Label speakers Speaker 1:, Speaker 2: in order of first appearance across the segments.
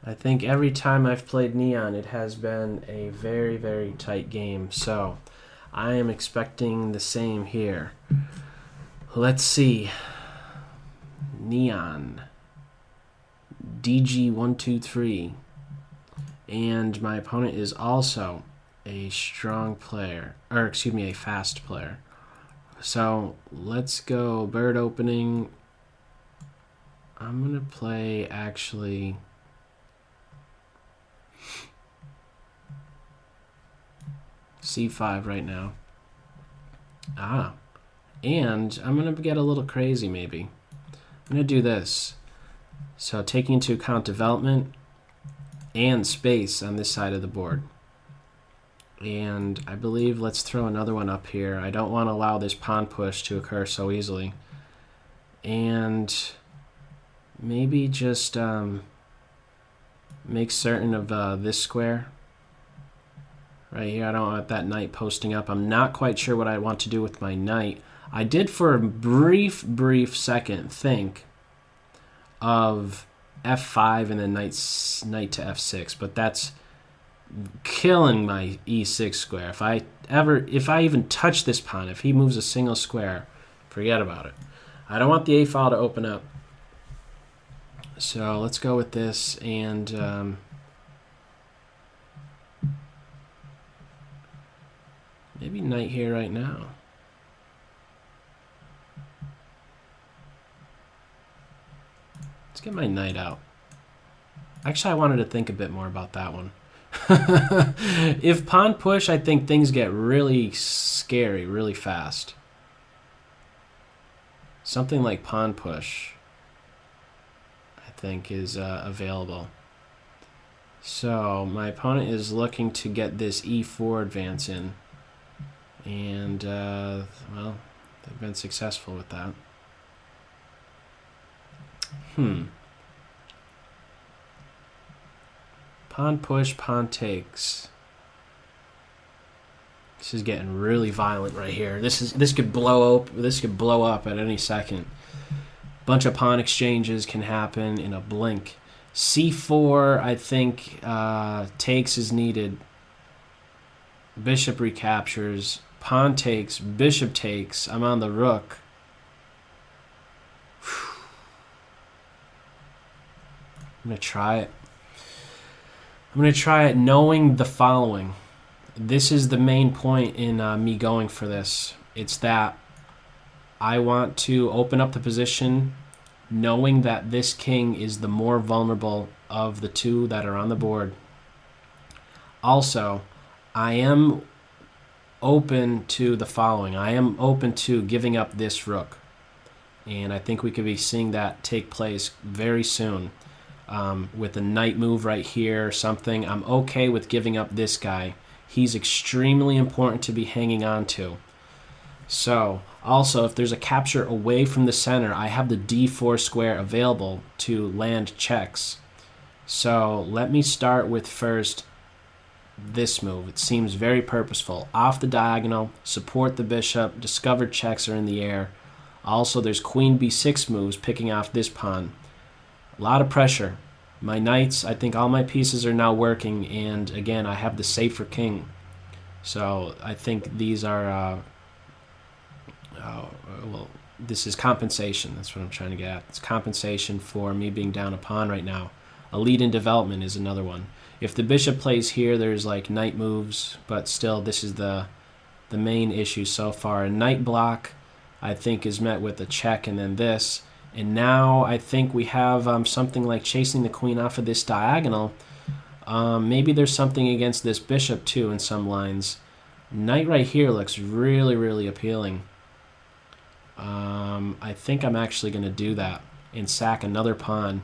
Speaker 1: I think every time I've played Neon, it has been a very, very tight game. So I am expecting the same here. Let's see. Neon. DG123. And my opponent is also a strong player. Or, excuse me, a fast player. So let's go bird opening. I'm going to play actually C5 right now. And I'm going to get a little crazy maybe. I'm going to do this. So taking into account development and space on this side of the board. And I believe let's throw another one up here. I don't want to allow this pawn push to occur so easily. And maybe just make certain of this square. Right here, I don't want that knight posting up. I'm not quite sure what I want to do with my knight. I did for a brief second think of f5 and then knight to f6, but that's killing my e6 square. If I even touch this pawn, if he moves a single square, forget about it. I don't want the a file to open up. So let's go with this, and maybe knight here right now. Let's get my knight out. Actually, I wanted to think a bit more about that one. If pawn push, I think things get really scary really fast. Something like pawn push, I think, is available. So my opponent is looking to get this e4 advance in. And, well, they've been successful with that. Pawn push, pawn takes. This is getting really violent right here. This could blow up at any second. Bunch of pawn exchanges can happen in a blink. C4, I think, takes is needed. Bishop recaptures. Pawn takes, bishop takes. I'm on the rook. I'm going to try it. I'm going to try it knowing the following. This is the main point in me going for this. It's that I want to open up the position knowing that this king is the more vulnerable of the two that are on the board. Also, I am open to the following. I am open to giving up this rook. And I think we could be seeing that take place very soon. With a knight move right here or something. I'm okay with giving up this guy. He's extremely important to be hanging on to. So, also, if there's a capture away from the center, I have the d4 square available to land checks. So, let me start with first this move. It seems very purposeful. Off the diagonal, support the bishop, discovered checks are in the air. Also, there's queen b6 moves picking off this pawn. A lot of pressure. My knights, I think all my pieces are now working, and again, I have the safer king. So I think these are, well, this is compensation. That's what I'm trying to get at. It's compensation for me being down a pawn right now. A lead in development is another one. If the bishop plays here, there's like knight moves, but still, this is the main issue so far. A knight block, I think, is met with a check and then this. And now I think we have something like chasing the queen off of this diagonal. Maybe there's something against this bishop too in some lines. Knight right here looks really, really appealing. I think I'm actually going to do that and sack another pawn.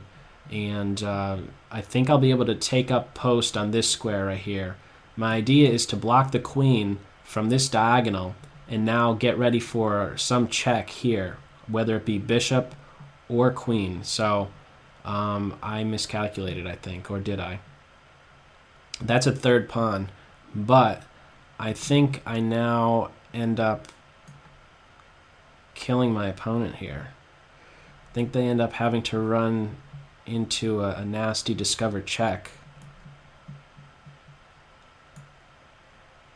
Speaker 1: And I think I'll be able to take up post on this square right here. My idea is to block the queen from this diagonal and now get ready for some check here, whether it be bishop or queen. So I miscalculated, I think, or did I? That's a third pawn, but I think I now end up killing my opponent here. I think they end up having to run into a nasty discover check.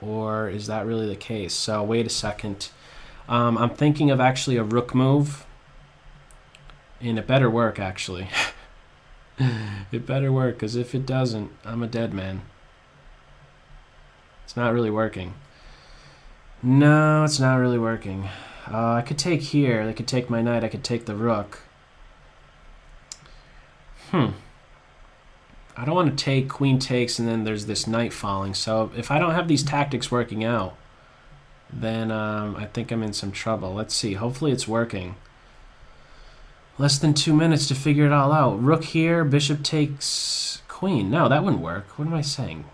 Speaker 1: Or is that really the case? So wait a second. I'm thinking of actually a rook move. And it better work, actually. It better work, because if it doesn't, I'm a dead man. It's not really working. No, it's not really working. I could take here. They could take my knight. I could take the rook. I don't want to take queen takes and then there's this knight falling. So if I don't have these tactics working out, then I think I'm in some trouble. Let's see. Hopefully it's working. Less than 2 minutes to figure it all out. Rook here, bishop takes queen. No, that wouldn't work. What am I saying?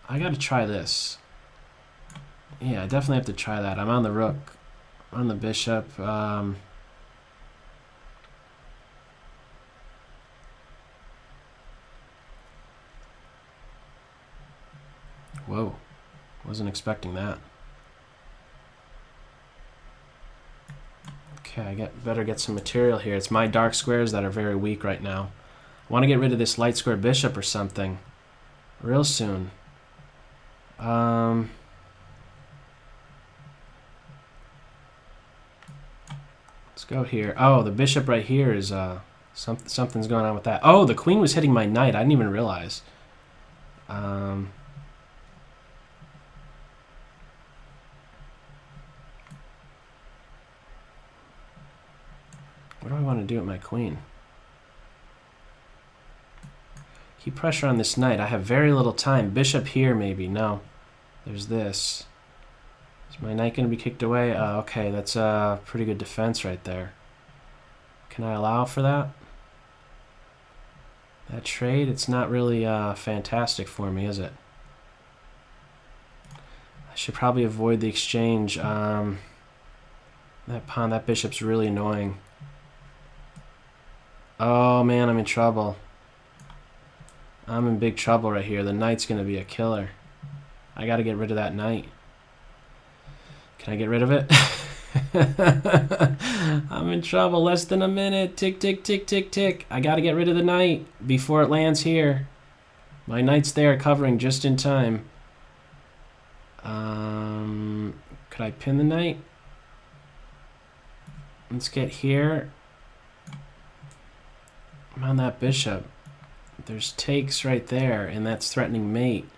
Speaker 1: I got to try this. Yeah, I definitely have to try that. I'm on the rook, on the bishop. Whoa, wasn't expecting that. Okay, I better get some material here. It's my dark squares that are very weak right now. I want to get rid of this light square bishop or something real soon. Let's go here. Oh, the bishop right here is something's going on with that. Oh, the queen was hitting my knight. I didn't even realize. What do I want to do with my queen? Keep pressure on this knight. I have very little time. Bishop here, maybe. No. There's this. Is my knight going to be kicked away? Okay, that's a pretty good defense right there. Can I allow for that? That trade? It's not really fantastic for me, is it? I should probably avoid the exchange. That pawn, that bishop's really annoying. Oh man, I'm in trouble. I'm in big trouble right here. The knight's going to be a killer. I got to get rid of that knight. Can I get rid of it? I'm in trouble. Less than a minute. Tick, tick, tick, tick, tick. I got to get rid of the knight before it lands here. My knight's there covering just in time. Could I pin the knight? Let's get here. I'm on that bishop. There's takes right there, and that's threatening mate.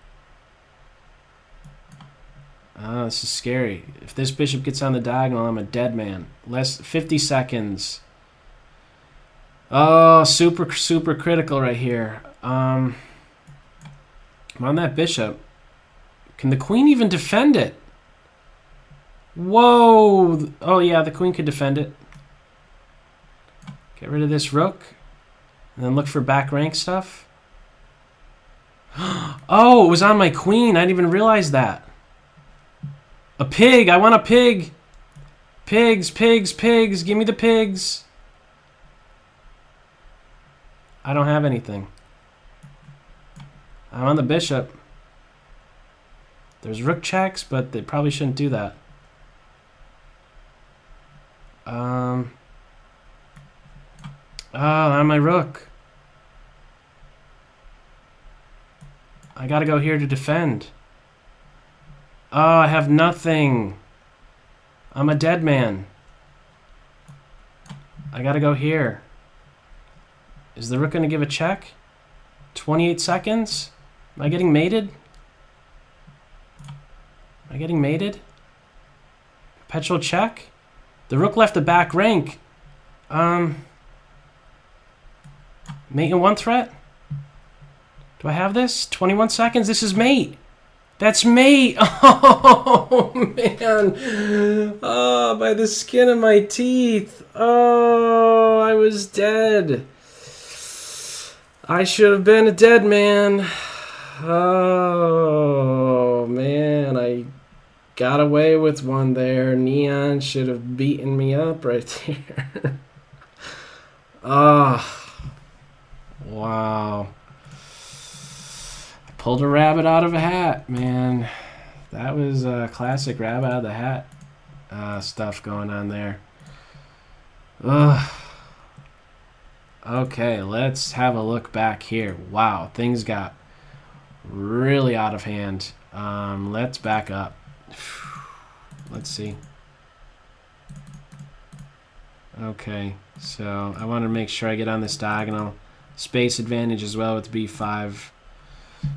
Speaker 1: Oh, this is scary. If this bishop gets on the diagonal, I'm a dead man. 50 seconds. Oh, super, super critical right here. I'm on that bishop. Can the queen even defend it? Whoa! Oh, yeah, the queen could defend it. Get rid of this rook. And then look for back rank stuff. Oh, it was on my queen. I didn't even realize that. A pig. I want a pig. Pigs, pigs, pigs. Give me the pigs. I don't have anything. I'm on the bishop. There's rook checks, but they probably shouldn't do that. Oh, I'm on my rook. I gotta go here to defend. Oh, I have nothing. I'm a dead man. I gotta go here. Is the rook gonna give a check? 28 seconds? Am I getting mated? Am I getting mated? Perpetual check? The rook left the back rank. Mate in one threat? Do I have this? 21 seconds? This is mate. That's mate. Oh, man. Oh, by the skin of my teeth. Oh, I was dead. I should have been a dead man. Oh, man. I got away with one there. Neon should have beaten me up right there. Oh. Wow. I pulled a rabbit out of a hat, man. That was classic rabbit out of the hat stuff going on there. Ugh. Okay, let's have a look back here. Wow, things got really out of hand. Let's back up. Let's see. Okay, so I want to make sure I get on this diagonal. Space advantage as well with b5.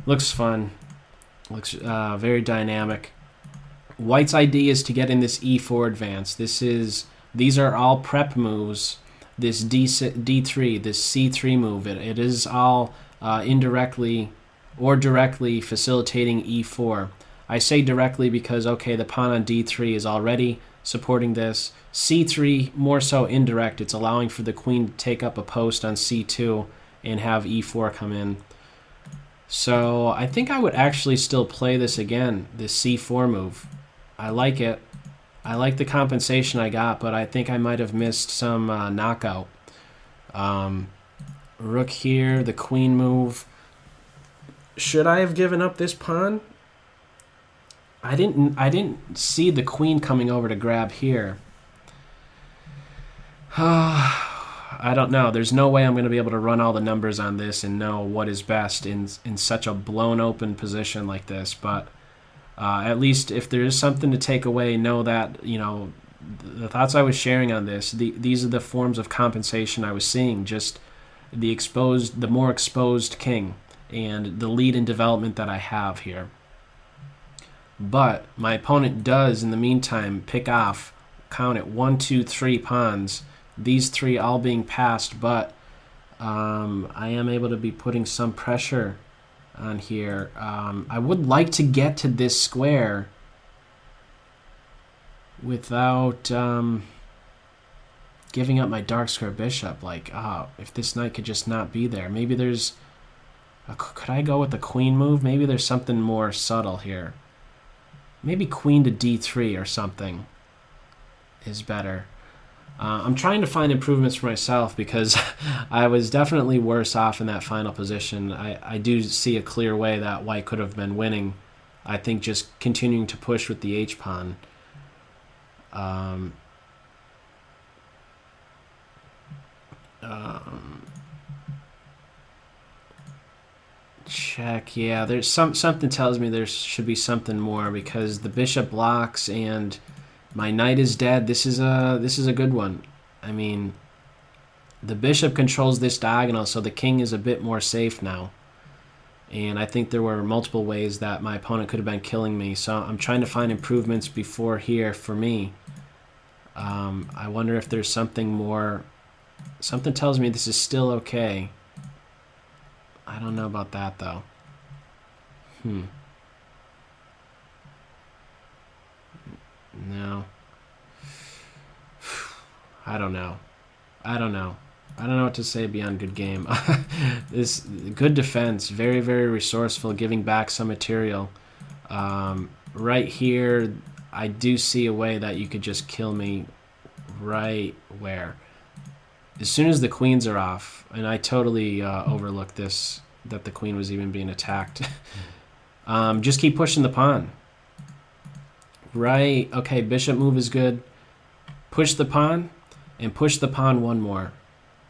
Speaker 1: Looks fun. Looks very dynamic. White's idea is to get in this e4 advance. These are all prep moves. This d3, this c3 move, it is all indirectly or directly facilitating e4. I say directly because, okay, the pawn on d3 is already supporting this. c3, more so indirect. It's allowing for the queen to take up a post on c2 and have e4 come in. So I think I would actually still play this again, this c4 move. I like it. I like the compensation I got, but I think I might have missed some knockout. Rook here, the queen move. Should I have given up this pawn? I didn't see the queen coming over to grab here. I don't know. There's no way I'm going to be able to run all the numbers on this and know what is best in such a blown open position like this. But at least if there is something to take away, know that, you know, the thoughts I was sharing on this, these are the forms of compensation I was seeing. Just the more exposed king and the lead in development that I have here. But my opponent does, in the meantime, pick off, count it, 1, 2, 3 pawns. These 3 all being passed, but I am able to be putting some pressure on here. I would like to get to this square without giving up my dark square bishop. Like, if this knight could just not be there. Maybe there's... could I go with the queen move? Maybe there's something more subtle here. Maybe queen to d3 or something is better. I'm trying to find improvements for myself because I was definitely worse off in that final position. I do see a clear way that white could have been winning. I think just continuing to push with the h-pawn. Check. Yeah, there's something tells me there should be something more because the bishop blocks and my knight is dead. This is a good one. I mean, the bishop controls this diagonal, so the king is a bit more safe now. And I think there were multiple ways that my opponent could have been killing me. So I'm trying to find improvements before here for me. I wonder if there's something more. Something tells me this is still okay. I don't know about that, though. No. I don't know. I don't know what to say beyond good game. This good defense, very, very resourceful, giving back some material. Right here, I do see a way that you could just kill me right where. As soon as the queens are off, and I totally overlooked this, that the queen was even being attacked. Just keep pushing the pawn. Right, okay, bishop move is good. Push the pawn, and push the pawn one more.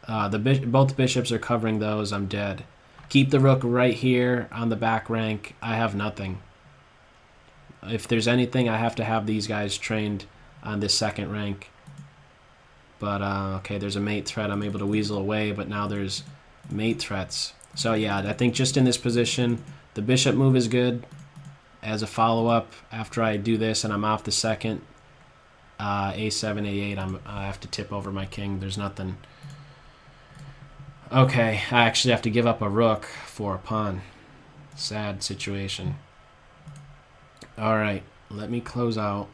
Speaker 1: Both bishops are covering those, I'm dead. Keep the rook right here on the back rank. I have nothing. If there's anything, I have to have these guys trained on this second rank. But, okay, there's a mate threat. I'm able to weasel away, but now there's mate threats. So, yeah, I think just in this position, the bishop move is good as a follow-up. After I do this and I'm off the second, a7, a8, I have to tip over my king. There's nothing. Okay, I actually have to give up a rook for a pawn. Sad situation. All right, let me close out.